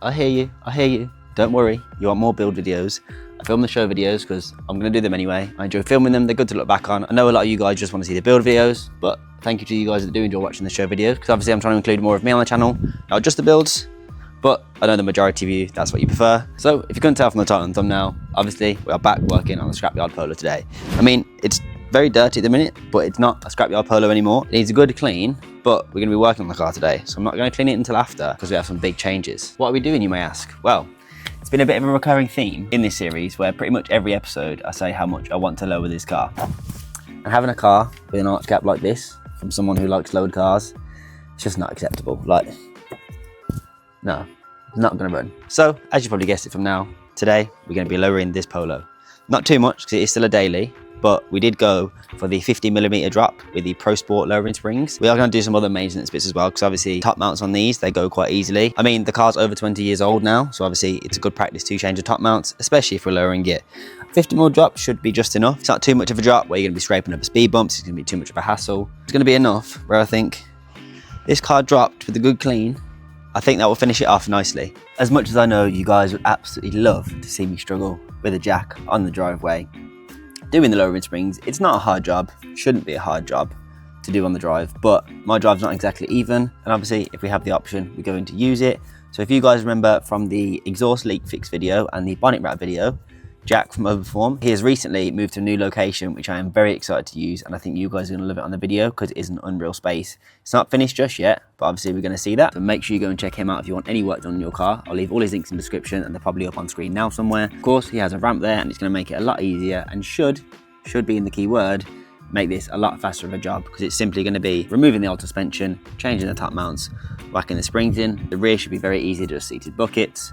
I hear you. Don't worry, you want more build videos. I film the show videos because I'm going to do them anyway. I enjoy filming them, they're good to look back on. I know a lot of you guys just want to see the build videos, but thank you to you guys that do enjoy watching the show videos, because obviously I'm trying to include more of me on the channel, not just the builds, but I know the majority of you, that's what you prefer. So if you couldn't tell from the title and thumbnail, obviously we are back working on the scrapyard Polo today. I mean, it's very dirty at the minute, but it's not a scrapyard Polo anymore. It needs a good clean, but we're going to be working on the car today, so I'm not going to clean it until after because we have some big changes. What are we doing, you may ask? Well, it's been a bit of a recurring theme in this series where pretty much every episode I say how much I want to lower this car. And having a car with an arch gap like this from someone who likes lowered cars, it's just not acceptable. Like, no, it's not going to run. So, as you probably guessed it from now, today we're going to be lowering this Polo. Not too much because it is still a daily, but we did go for the 50mm drop with the Pro Sport lowering springs. We are going to do some other maintenance bits as well, because obviously top mounts on these, they go quite easily. I mean, the car's over 20 years old now, so obviously it's a good practice to change the top mounts, especially if we're lowering it. 50mm drop should be just enough. It's not too much of a drop where you're going to be scraping up speed bumps. It's going to be too much of a hassle. It's going to be enough where I think this car dropped with a good clean. I think that will finish it off nicely. As much as I know you guys would absolutely love to see me struggle with a jack on the driveway, doing the lowering springs, it's not a hard job, shouldn't be a hard job to do on the drive, but my drive's not exactly even, and obviously if we have the option, we're going to use it. So if you guys remember from the exhaust leak fix video and the bonnet wrap video, Jack from OVERPERFORM, he has recently moved to a new location, which I am very excited to use, and I think you guys are going to love it on the video because it is an unreal space. It's not finished just yet, but obviously we're going to see that. So make sure you go and check him out if you want any work done on your car. I'll leave all his links in the description, and they're probably up on screen now somewhere. Of course, he has a ramp there, and it's going to make it a lot easier, and should be in the key word, make this a lot faster of a job, because it's simply going to be removing the old suspension, changing the top mounts, whacking the springs in. The rear should be very easy, just seated buckets.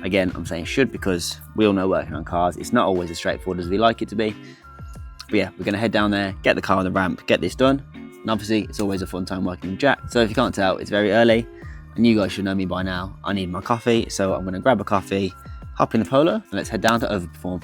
Again, I'm saying should because we all know working on cars, it's not always as straightforward as we like it to be. But yeah, we're going to head down there, get the car on the ramp, get this done. And obviously, it's always a fun time working with Jack. So if you can't tell, it's very early, and you guys should know me by now. I need my coffee, so I'm going to grab a coffee, hop in the Polo, and let's head down to OVERPERFORM.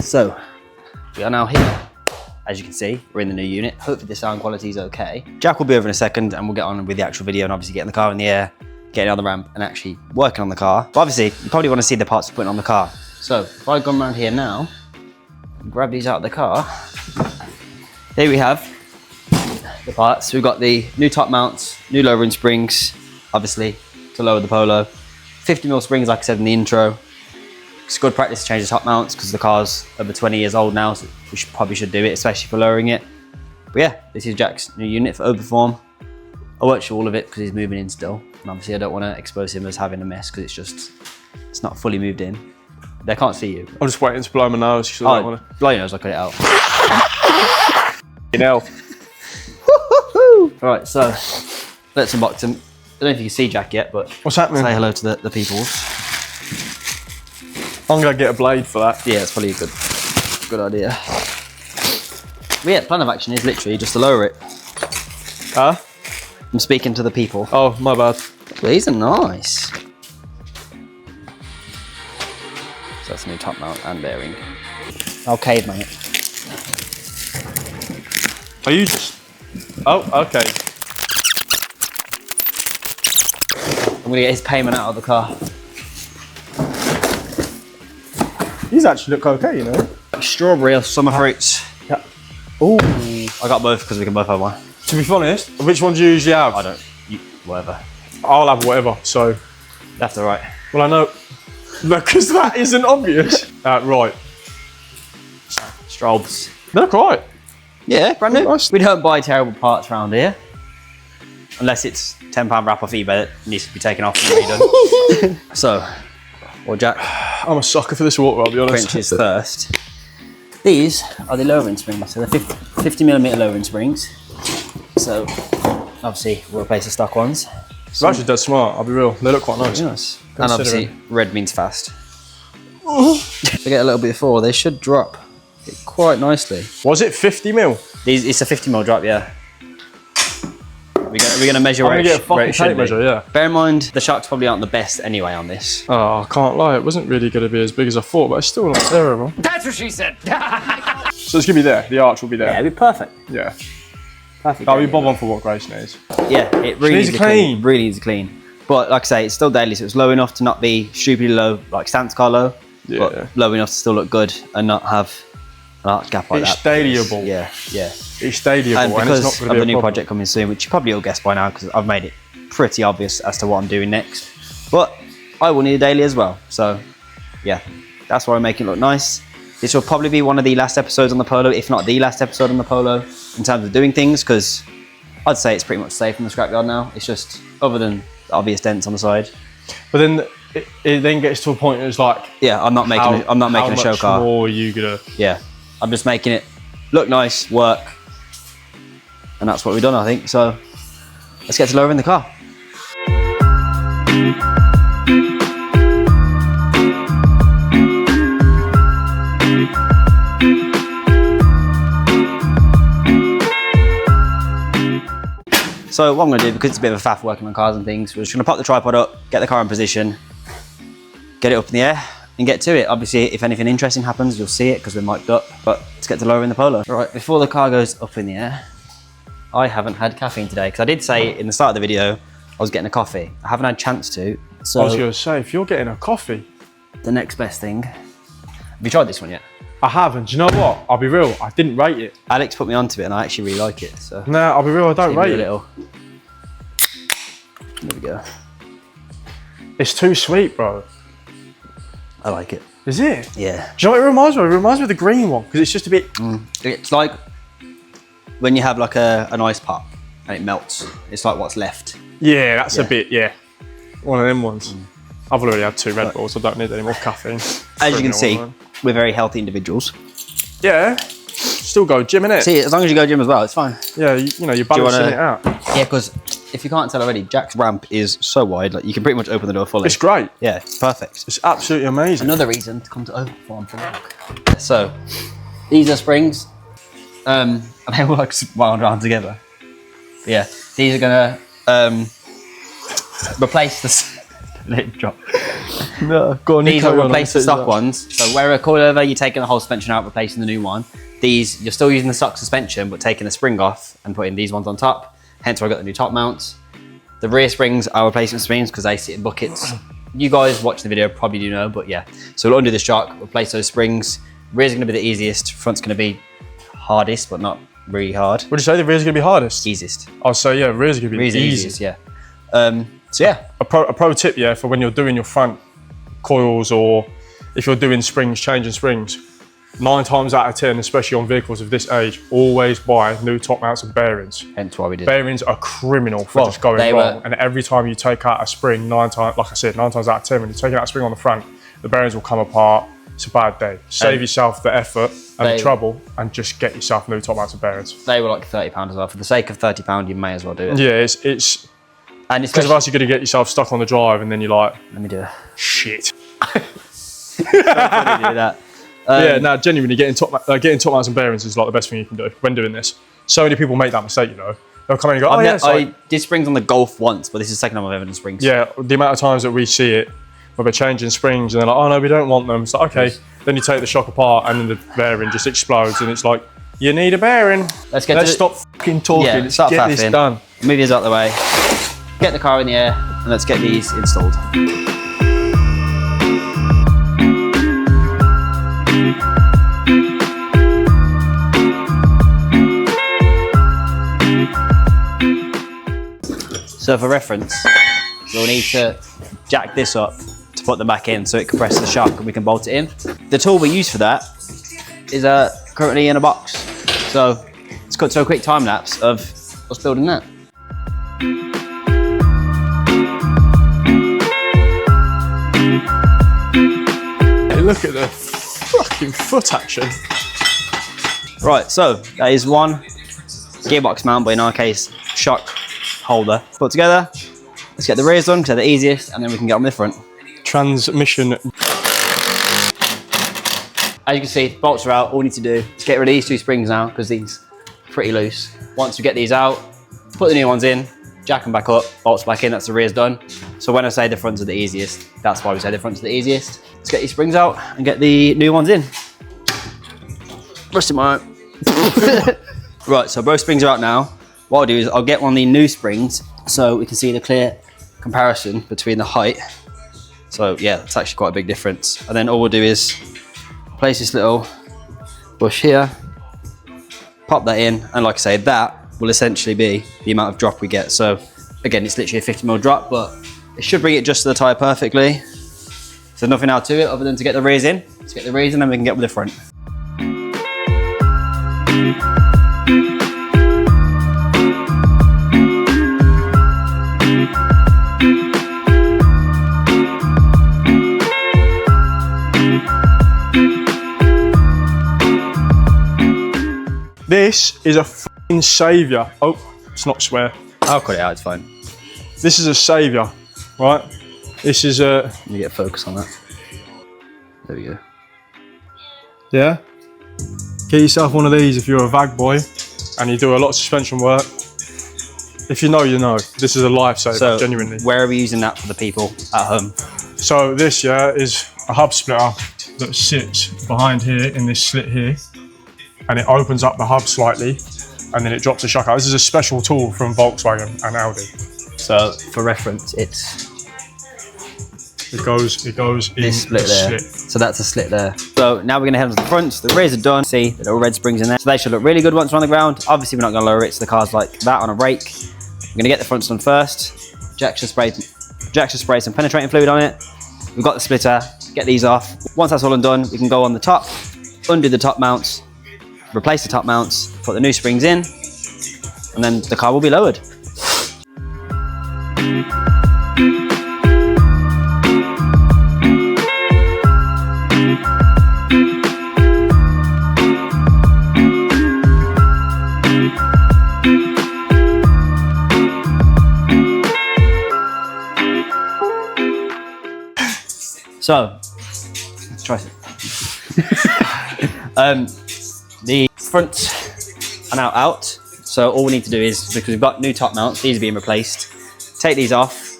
So, we are now here. As you can see, we're in the new unit. Hopefully the sound quality is okay. Jack will be over in a second and we'll get on with the actual video and obviously getting the car in the air, getting on the ramp and actually working on the car. But obviously, you probably want to see the parts we're putting on the car. So, if I go around here now, and grab these out of the car, here we have the parts. We've got the new top mounts, new lowering springs, obviously, to lower the Polo. 50mm springs, like I said in the intro. It's good practice to change the top mounts because the car's over 20 years old now, so we probably should do it, especially for lowering it. But yeah, this is Jack's new unit for OVERPERFORM. I won't show all of it because he's moving in still. And obviously I don't want to expose him as having a mess because it's not fully moved in. They can't see you. I'm just waiting to blow my nose. So I don't want to blow your nose, I'll cut it out. You know. Right, so let's unbox him. I don't know if you can see Jack yet, but what's happening? Say hello to the people. I'm gonna get a blade for that. Yeah, it's probably a good idea. But yeah, plan of action is literally just to lower it. Huh? I'm speaking to the people. Oh, my bad. These are nice. So that's a new top mount and bearing. Okay, mate. Are you just... Oh, okay. I'm gonna get his payment out of the car. These actually look okay, you know. Strawberry or summer fruits. Yeah. Ooh. I got both because we can both have one. To be honest, which ones do you usually have? I don't. Whatever. I'll have whatever, so. Left or right? Well, I know. No, because that isn't obvious. Right. Strobes. They look right. Yeah, brand new. Nice. We don't buy terrible parts around here. Unless it's £10 wrap off eBay that needs to be taken off and redone. So, well, Jack. I'm a sucker for this water, I'll be honest. Quenches thirst. These are the lowering springs. So they're 50mm lowering springs. So, obviously, we'll replace the stock ones. They're actually dead smart, I'll be real. They look quite nice. Yes. And obviously, red means fast. So they get a little bit before, they should drop it quite nicely. Was it 50 mil? It's a 50mm drop, yeah. We're gonna measure I'm where gonna get a fucking tape measure, yeah. Bear in mind, the shocks probably aren't the best anyway on this. Oh, I can't lie, it wasn't really gonna be as big as I thought, but it's still not terrible. That's what she said. So it's gonna be there, the arch will be there. Yeah, it'd be perfect. Yeah. Perfect. I'll be bob on for what Grace needs. Yeah, it really needs to clean. Really needs to clean. But like I say, it's still daily, so it's low enough to not be stupidly low, like Stance car low, but low enough to still look good and not have an arch gap like that. It's stadiable. Yeah, yeah. It's stadiable, And because and it's not going to be of the a new problem. project coming soon, which you probably all guessed by now because I've made it pretty obvious as to what I'm doing next. But I will need a daily as well. So yeah, that's why I'm making it look nice. This will probably be one of the last episodes on the Polo, if not the last episode on the Polo in terms of doing things, because I'd say it's pretty much safe in the scrapyard now. It's just, other than the obvious dents on the side. But then it then gets to a point where it's like, yeah, I'm not making a show car. How much more are you gonna? Yeah, I'm just making it look nice, work, and that's what we've done, I think. So let's get to lowering the car. So what I'm going to do, because it's a bit of a faff working on cars and things, we're just going to pop the tripod up, get the car in position, get it up in the air, and get to it. Obviously, if anything interesting happens, you'll see it because we're mic'd up, but let's get to lowering the Polo. Right, before the car goes up in the air, I haven't had caffeine today, because I did say in the start of the video, I was getting a coffee. I haven't had a chance to, so... I was going to say, if you're getting a coffee... The next best thing... Have you tried this one yet? I haven't. Do you know what? I'll be real, I didn't rate it. Alex put me onto it, and I actually really like it, so... No, I'll be real, I don't rate it. There we go. It's too sweet, bro. I like it. Is it? Yeah. Do you know what it reminds me of? It reminds me of the green one, because it's just a bit... It's like when you have like an ice pop and it melts. It's like what's left. Yeah, that's a bit, yeah. One of them ones. I've already had 2 Red Bulls, so I don't need any more caffeine. As you can see, we're very healthy individuals. Yeah. Still go gym, innit? See, as long as you go gym as well, it's fine. Yeah, you know, you're balancing it out. Yeah, because if you can't tell already, Jack's ramp is so wide, like you can pretty much open the door fully. It's great. Yeah, it's perfect. It's absolutely amazing. Another reason to come to OVERPERFORM for work. So, these are springs. And they all like wound around together. But yeah, these are gonna replace the... Let it drop. No, go on. These will replace the stock ones. So where a coilover, you're taking the whole suspension out, replacing the new one. These, you're still using the stock suspension, but taking the spring off and putting these ones on top. Hence why I got the new top mounts. The rear springs are replacement springs because they sit in buckets. You guys watch the video probably do know, but yeah. So we'll undo the shock, replace those springs. Rear's gonna be the easiest. Front's gonna be hardest, but not really hard. Would you say the rear's gonna be hardest? Easiest. Oh, so yeah, rear's gonna be Rear's the easiest, yeah. So yeah. A pro tip, yeah, for when you're doing your front coils or if you're doing springs, changing springs, 9 times out of 10, especially on vehicles of this age, always buy new top mounts and bearings. Hence why we did. Bearings are criminal for just going wrong. And every time you take out a spring, 9 times, like I said, 9 times out of 10, when you're taking out a spring on the front, the bearings will come apart. It's a bad day. Save yourself the effort and the trouble and just get yourself new top mounts and bearings. They were like £30 as well. For the sake of £30, you may as well do it. Yeah, it's and because of us, you're going to get yourself stuck on the drive and then you're like, let me do it. Shit. Do that. Yeah, no, genuinely, getting top mounts and bearings is like the best thing you can do when doing this. So many people make that mistake, you know. They'll come in and go, I did springs on the Golf once, but this is the second time I've ever done springs. Yeah, the amount of times that we see it, where they're changing springs and they're like, oh no, we don't want them. It's like, okay. Then you take the shock apart and then the bearing just explodes and it's like, you need a bearing. Let's stop fucking talking. Yeah, let's get this done. Move these out of the way. Get the car in the air and let's get these installed. So for reference, we'll need to jack this up to put them back in so it can press the shock and we can bolt it in. The tool we use for that is currently in a box. So let's cut to a quick time lapse of us building that. Hey, look at the fucking foot action. Right, so that is one gearbox mount, but in our case, shock holder. Put together. Let's get the rears done because they're the easiest, and then we can get on with the front. Transmission. As you can see, the bolts are out. All we need to do is get rid of these 2 springs now because these are pretty loose. Once we get these out, put the new ones in, jack them back up, bolts back in, that's the rear's done. So when I say the fronts are the easiest, that's why we say the fronts are the easiest. Let's get these springs out and get the new ones in. Rusty my Right, so both springs are out now. What I'll do is I'll get one of the new springs so we can see the clear comparison between the height. So yeah, it's actually quite a big difference. And then all we'll do is place this little bush here, pop that in, and like I say, that will essentially be the amount of drop we get. So again, it's literally a 50mm drop, but it should bring it just to the tyre perfectly. So nothing out to it other than to get the rears in. Let's get the rears in, then we can get with the front. This is a f***ing saviour. Oh, it's not swear. I'll cut it out, it's fine. This is a saviour, right? This is a... Let me get focus on that. There we go. Yeah? Get yourself one of these if you're a vag boy and you do a lot of suspension work. If you know, you know. This is a lifesaver, So, genuinely. where are we using that for the people at home? So this, yeah, is a hub splitter that sits behind here in this slit here, and it opens up the hub slightly, and then it drops the shock out. This is a special tool from Volkswagen and Audi. So for reference, it goes in this split the there. slit. So that's a slit there. So now we're gonna head on to the front. So the rears are done. See the little red springs in there. So they should look really good once we're on the ground. Obviously we're not gonna lower it so the car's like that on a rake. We're gonna get the fronts done first. Jack should spray some penetrating fluid on it. We've got the splitter, get these off. Once that's all undone, we can go on the top, undo the top mounts, replace the top mounts, put the new springs in, and then the car will be lowered. So, let's try it. The fronts are now out. So all we need to do is, because we've got new top mounts, these are being replaced, take these off,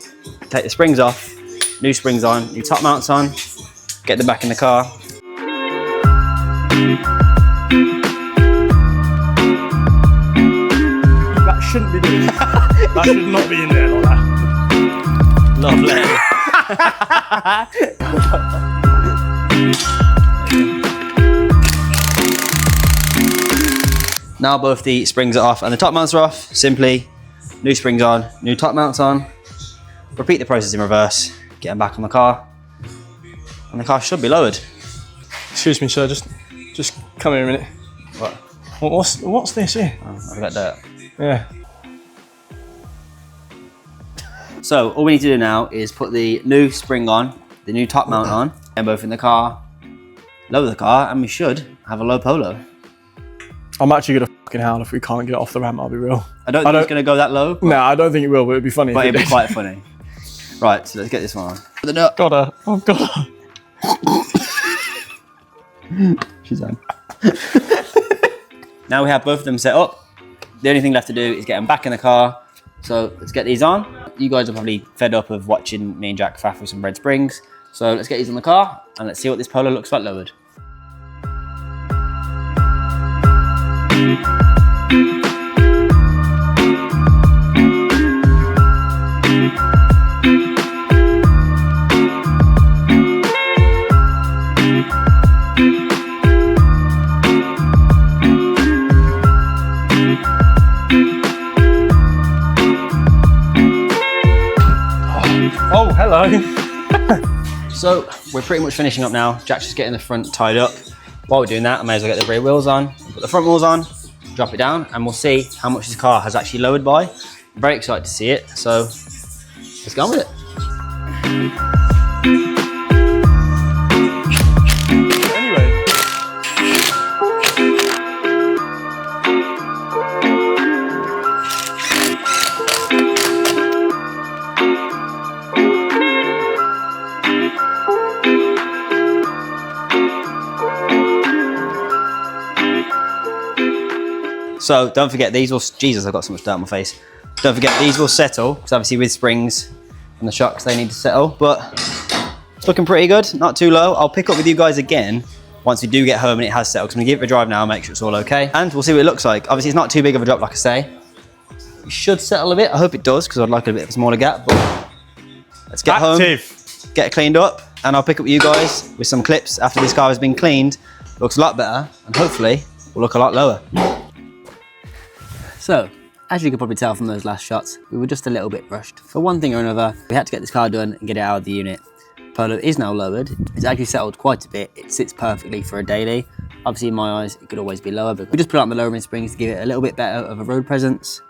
take the springs off, new springs on, new top mounts on, get them back in the car. That shouldn't be doing that. That should not be in there like that. Lovely. Now both the springs are off and the top mounts are off. Simply, new springs on, new top mounts on. Repeat the process in reverse, get them back on the car, and the car should be lowered. Excuse me, sir, just come here a minute. What? What's this here? Oh, I've got dirt. Yeah. So all we need to do now is put the new spring on, the new top mount on, and both in the car, lower the car, and we should have a low Polo. I'm actually gonna fucking howl if we can't get it off the ramp, I'll be real. I don't think it's gonna go that low. No, I don't think it will, but it'd be funny. But it'd be quite funny. Right, so let's get this one on. The nut. Got her. I've got her. She's on. Now we have both of them set up. The only thing left to do is get them back in the car. So let's get these on. You guys are probably fed up of watching me and Jack faff with some red springs. So let's get these on the car and let's see what this Polo looks like lowered. Oh, hello. So we're pretty much finishing up now. Jack's just getting the front tied up. While we're doing that, I may as well get the rear wheels on, put the front wheels on, drop it down, and we'll see how much this car has actually lowered by. I'm very excited to see it, so let's go on with it. Anyway. So don't forget these will, Jesus, I've got so much dirt on my face. Don't forget these will settle, because obviously with springs and the shocks, they need to settle, but it's looking pretty good, not too low. I'll pick up with you guys again once we do get home and it has settled, because I'm gonna give it a drive now and make sure it's all okay. And we'll see what it looks like. Obviously it's not too big of a drop, like I say. It should settle a bit. I hope it does, because I'd like a bit of a smaller gap, but let's get home, get it cleaned up, and I'll pick up with you guys with some clips after this car has been cleaned. Looks a lot better, and hopefully will look a lot lower. So, as you could probably tell from those last shots, we were just a little bit rushed. For one thing or another, we had to get this car done and get it out of the unit. Polo is now lowered. It's actually settled quite a bit. It sits perfectly for a daily. Obviously in my eyes, it could always be lower, but we just put on the lowering springs to give it a little bit better of a road presence.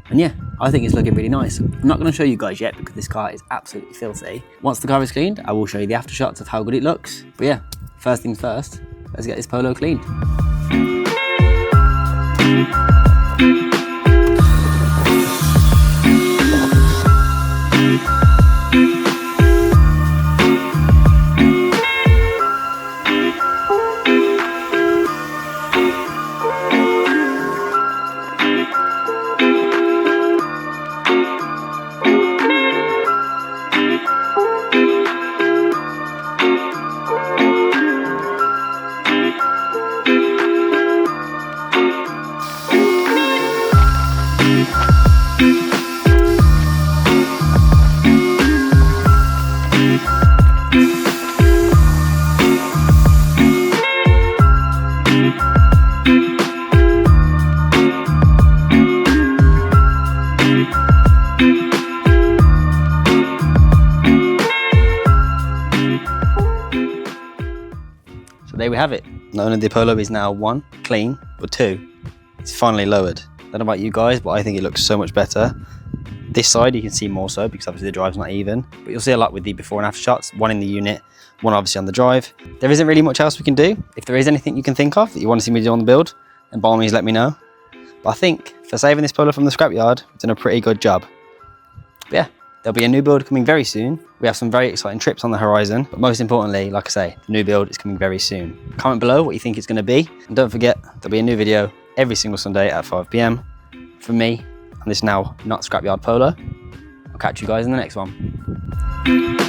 And yeah, I think it's looking really nice. I'm not going to show you guys yet because this car is absolutely filthy. Once the car is cleaned, I will show you the after shots of how good it looks. But yeah, first things first, let's get this Polo cleaned. So there we have it. Not only the Polo is now 1, clean, but 2, it's finally lowered. I don't know about you guys, but I think it looks so much better. This side you can see more so because obviously the drive's not even, but you'll see a lot with the before and after shots, one in the unit, one obviously on the drive. There isn't really much else we can do. If there is anything you can think of that you want to see me do on the build, then by all means let me know. But I think for saving this Polo from the scrapyard, we've done a pretty good job. But yeah, there'll be a new build coming very soon. We have some very exciting trips on the horizon, but most importantly, like I say, the new build is coming very soon. Comment below what you think it's going to be, and don't forget there'll be a new video every single Sunday at 5 PM from me on this now not scrapyard Polo. I'll catch you guys in the next one.